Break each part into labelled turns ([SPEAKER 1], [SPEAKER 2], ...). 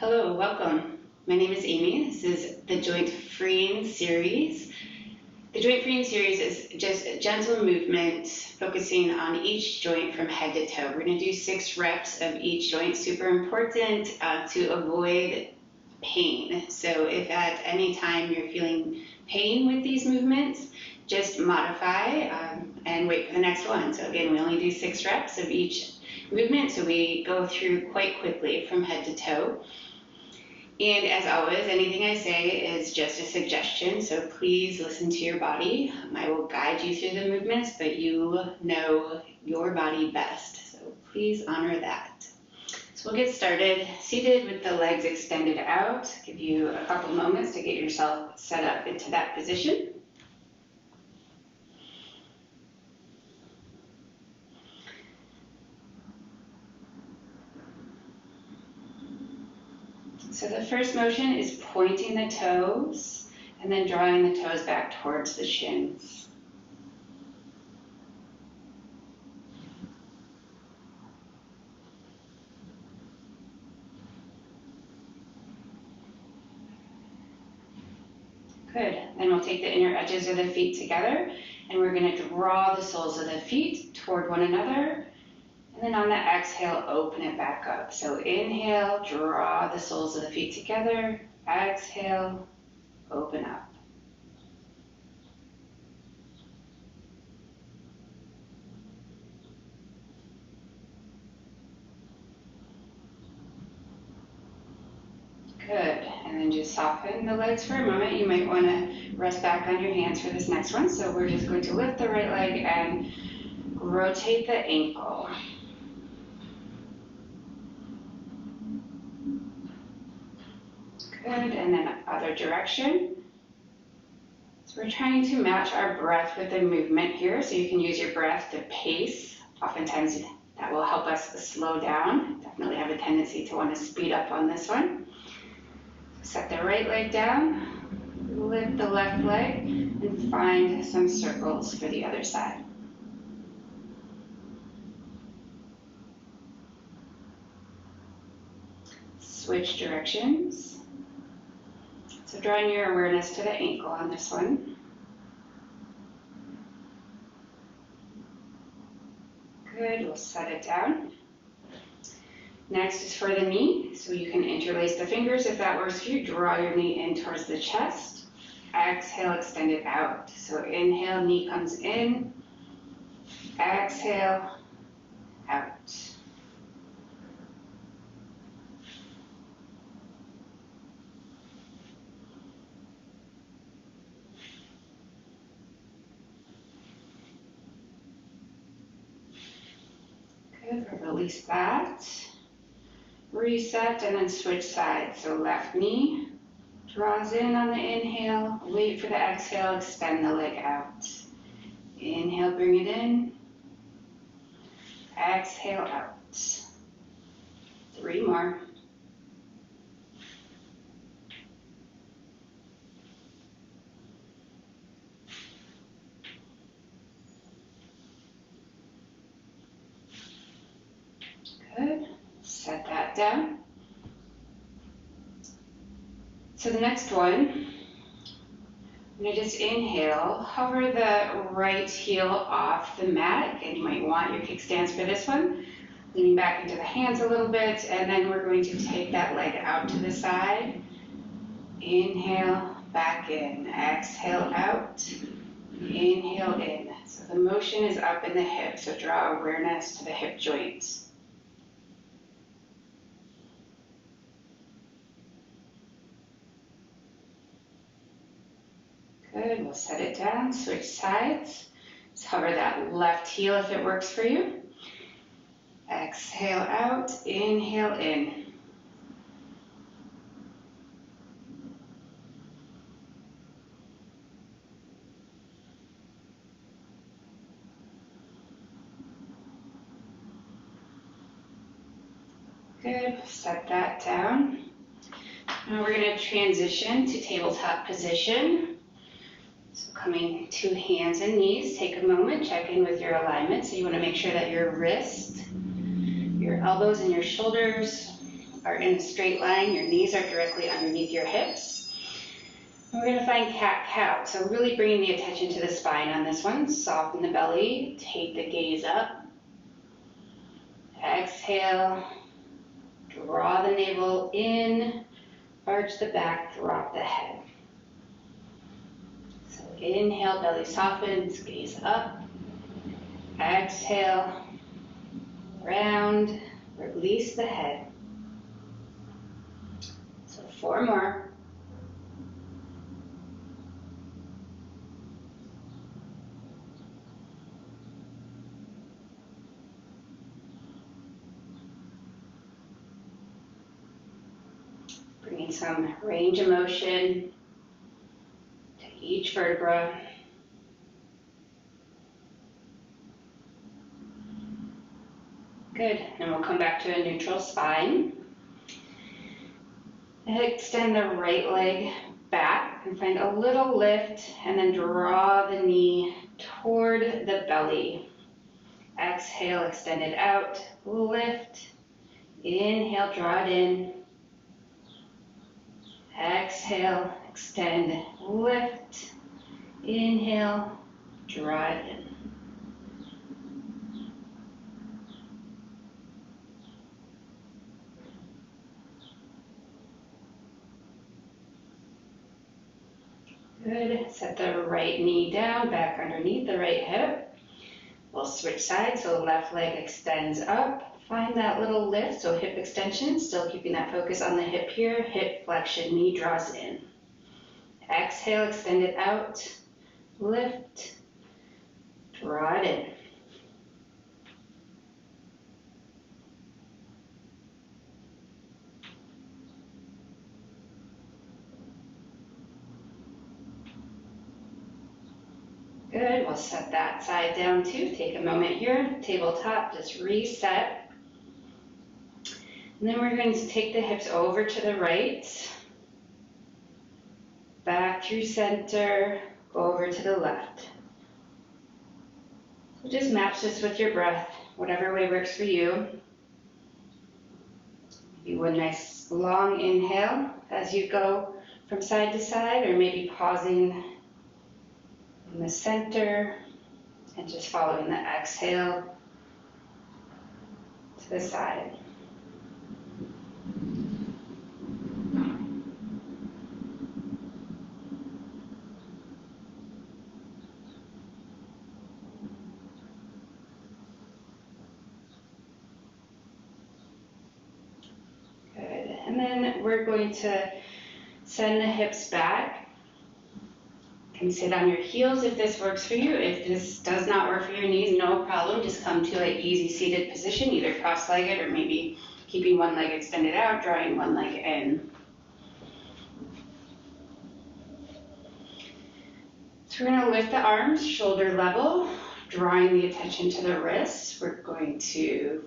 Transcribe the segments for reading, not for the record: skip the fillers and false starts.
[SPEAKER 1] Hello, welcome. My name is Amy. This is the Joint Freeing Series. The Joint Freeing Series is just a gentle movement focusing on each joint from head to toe. We're going to do 6 reps of each joint. Super important to avoid pain. So if at any time you're feeling pain with these movements, just modify and wait for the next one. So again, we only do 6 reps of each movement, so we go through quite quickly from head to toe. And as always, anything I say is just a suggestion, so please listen to your body. I will guide you through the movements, but you know your body best, so please honor that. So we'll get started seated with the legs extended out. Give you a couple moments to get yourself set up into that position. So the first motion is pointing the toes and then drawing the toes back towards the shins. Good. Then we'll take the inner edges of the feet together and we're going to draw the soles of the feet toward one another. And then on the exhale, open it back up. So inhale, draw the soles of the feet together. Exhale, open up. Good. And then just soften the legs for a moment. You might want to rest back on your hands for this next one. So we're just going to lift the right leg and rotate the ankle. Good, and then other direction. So we're trying to match our breath with the movement here, so you can use your breath to pace. Oftentimes that will help us slow down. Definitely have a tendency to want to speed up on this one. Set the right leg down, lift the left leg, and find some circles for the other side. Switch directions. So drawing your awareness to the ankle on this one. Good, we'll set it down. Next is for the knee, so you can interlace the fingers if that works for you. Draw your knee in towards the chest. Exhale, extend it out. So inhale, knee comes in. Exhale, out. Good, release that. Reset and then switch sides. So left knee draws in on the inhale. Wait for the exhale, extend the leg out. Inhale, bring it in. Exhale, out. 3 more. Good. Set that down. So the next one, I'm going to just inhale, hover the right heel off the mat. Again, you might want your kickstands for this one. Leaning back into the hands a little bit, and then we're going to take that leg out to the side. Inhale, back in. Exhale, out. Inhale, in. So the motion is up in the hip, so draw awareness to the hip joints. Good, we'll set it down, switch sides. Just hover that left heel if it works for you. Exhale out, inhale in. Good, set that down. Now we're going to transition to tabletop position. So coming to hands and knees, take a moment, check in with your alignment. So you want to make sure that your wrist, your elbows and your shoulders are in a straight line. Your knees are directly underneath your hips. And we're going to find cat-cow. So really bringing the attention to the spine on this one. Soften the belly. Take the gaze up. Exhale. Draw the navel in. Arch the back. Drop the head. So inhale, belly softens. Gaze up. Exhale. Round. Release the head. So 4 more. Bringing some range of motion to each vertebra. Good, and we'll come back to a neutral spine. Extend the right leg back and find a little lift, and then draw the knee toward the belly. Exhale, extend it out, lift. Inhale, draw it in. Exhale, extend, lift. Inhale, draw it in. Good. Set the right knee down, back underneath the right hip. We'll switch sides, so left leg extends up. Find that little lift, so hip extension, still keeping that focus on the hip here. Hip flexion, knee draws in. Exhale, extend it out. Lift. Draw it in. Good, we'll set that side down too. Take a moment here, tabletop, just reset. And then we're going to take the hips over to the right, back through center, over to the left. So just match this with your breath, whatever way works for you. Maybe one nice long inhale as you go from side to side, or maybe pausing in the center and just following the exhale to the side. Good, and then we're going to send the hips back. You can sit on your heels if this works for you. If this does not work for your knees, no problem. Just come to an easy seated position, either cross-legged or maybe keeping one leg extended out, drawing one leg in. So we're going to lift the arms, shoulder level, drawing the attention to the wrists. We're going to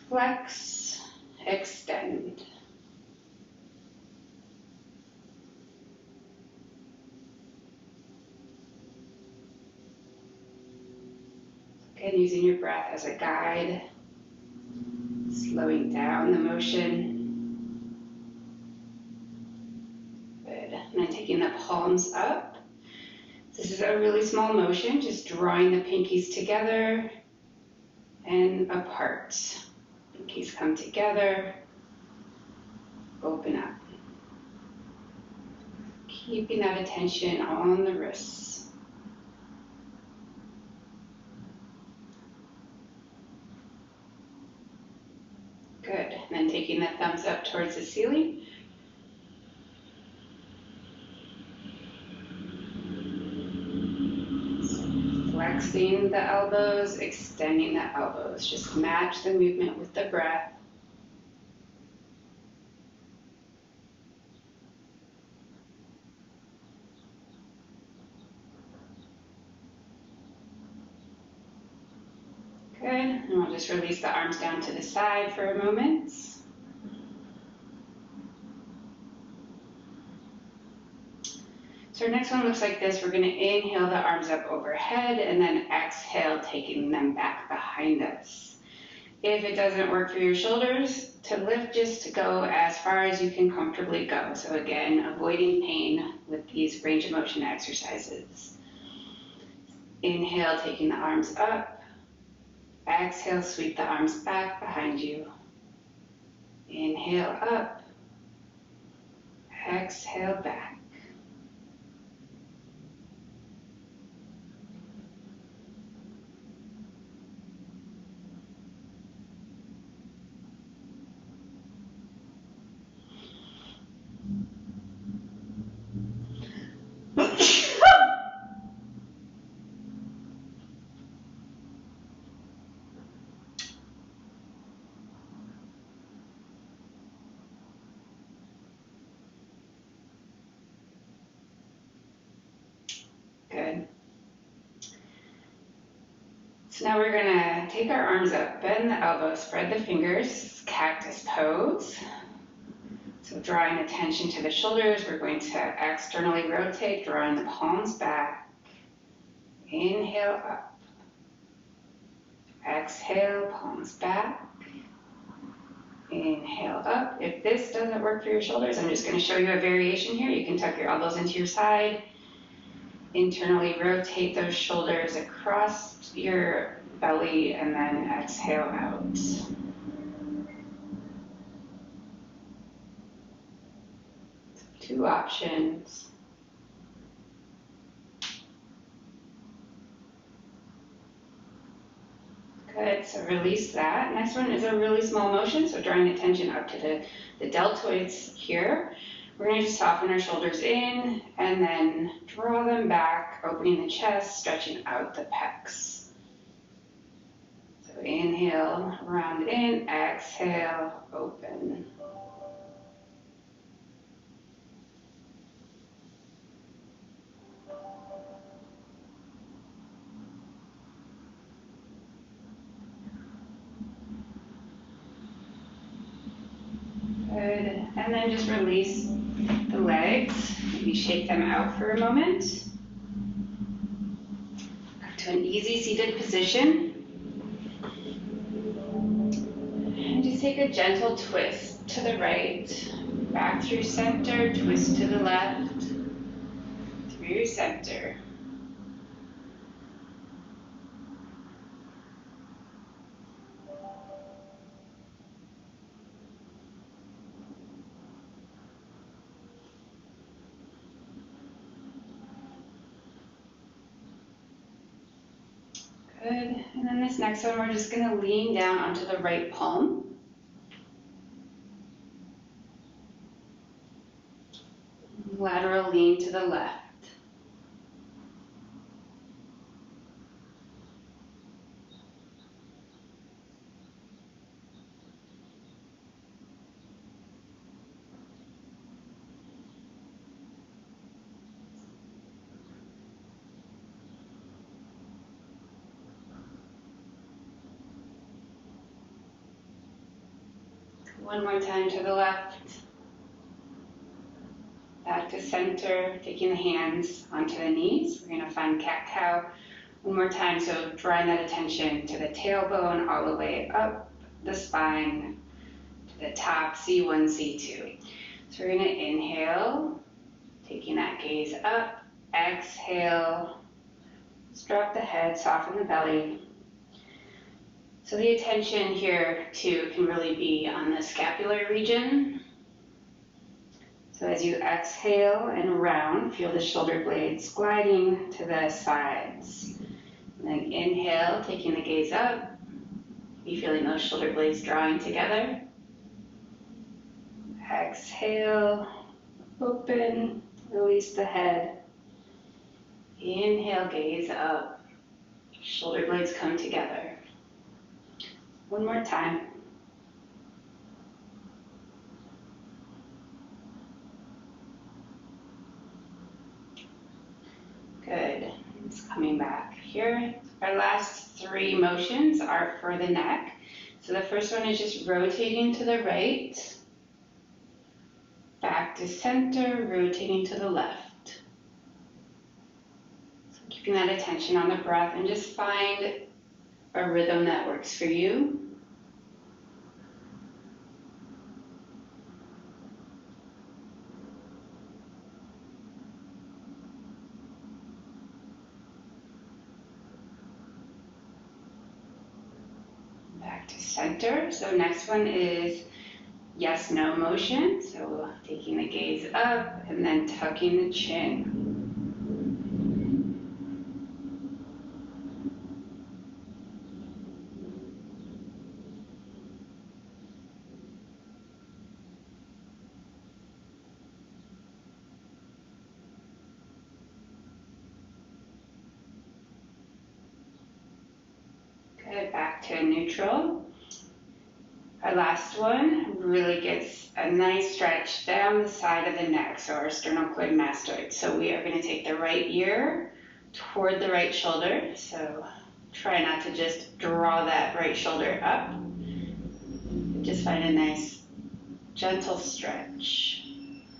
[SPEAKER 1] flex, extend. Again, using your breath as a guide, slowing down the motion. Good. And then taking the palms up. This is a really small motion, just drawing the pinkies together and apart. Pinkies come together, open up. Keeping that attention on the wrists. Good, and then taking the thumbs up towards the ceiling. Flexing the elbows, extending the elbows. Just match the movement with the breath. Good, and we'll just release the arms down to the side for a moment. So our next one looks like this. We're going to inhale the arms up overhead and then exhale, taking them back behind us. if it doesn't work for your shoulders, to lift just to go as far as you can comfortably go. So again, avoiding pain with these range of motion exercises. Inhale, taking the arms up. Exhale, sweep the arms back behind you. Inhale up. Exhale back. Good. So now we're gonna take our arms up, bend the elbows, spread the fingers, cactus pose. So drawing attention to the shoulders, we're going to externally rotate, drawing the palms back. Inhale up. Exhale, palms back. Inhale up. If this doesn't work for your shoulders, I'm just going to show you a variation here. You can tuck your elbows into your side. Internally rotate those shoulders across your belly and then exhale out. Two options. Good, so release that. Next one is a really small motion, so drawing attention up to the deltoids here. We're going to just soften our shoulders in and then draw them back, opening the chest, stretching out the pecs. So inhale, round in, exhale, open. Good, and then just release the legs, maybe shake them out for a moment. Back to an easy seated position. And just take a gentle twist to the right, back through center, twist to the left, through center. Good, and then this next one, we're just going to lean down onto the right palm. Lateral lean to the left. One more time to the left. Back to center, taking the hands onto the knees. We're going to find cat-cow. One more time, so drawing that attention to the tailbone all the way up the spine to the top, C1, C2. So we're going to inhale, taking that gaze up. Exhale, drop the head, soften the belly. So the attention here too can really be on the scapular region. So as you exhale and round, feel the shoulder blades gliding to the sides. And then inhale, taking the gaze up. Be feeling those shoulder blades drawing together. Exhale, open, release the head. Inhale, gaze up. Shoulder blades come together. One more time. Good. It's coming back here. Our last three motions are for the neck. So the first one is just rotating to the right, back to center, rotating to the left. So keeping that attention on the breath and just find a rhythm that works for you. back to center. So next one is yes, no motion. So taking the gaze up and then tucking the chin. Good, back to neutral. Our last one really gets a nice stretch down the side of the neck, so our sternocleidomastoid. So we are going to take the right ear toward the right shoulder. So try not to just draw that right shoulder up. Just find a nice gentle stretch.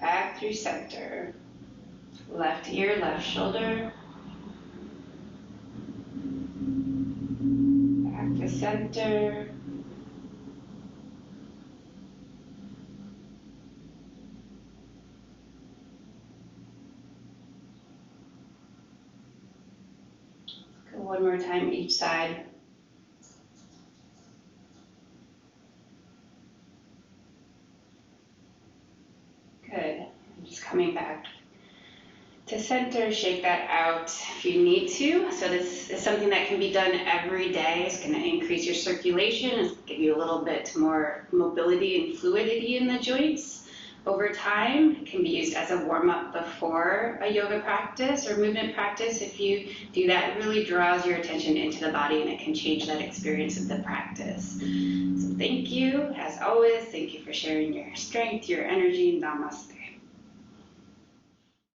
[SPEAKER 1] Back through center. Left ear, left shoulder. Back to center. Go one more time each side. Good. And just coming back to center, shake that out if you need to. So this is something that can be done every day. It's going to increase your circulation. It's going to give you a little bit more mobility and fluidity in the joints. Over time, it can be used as a warm-up before a yoga practice or movement practice. If you do that, it really draws your attention into the body and it can change that experience of the practice. So thank you, as always. Thank you for sharing your strength, your energy. Namaste.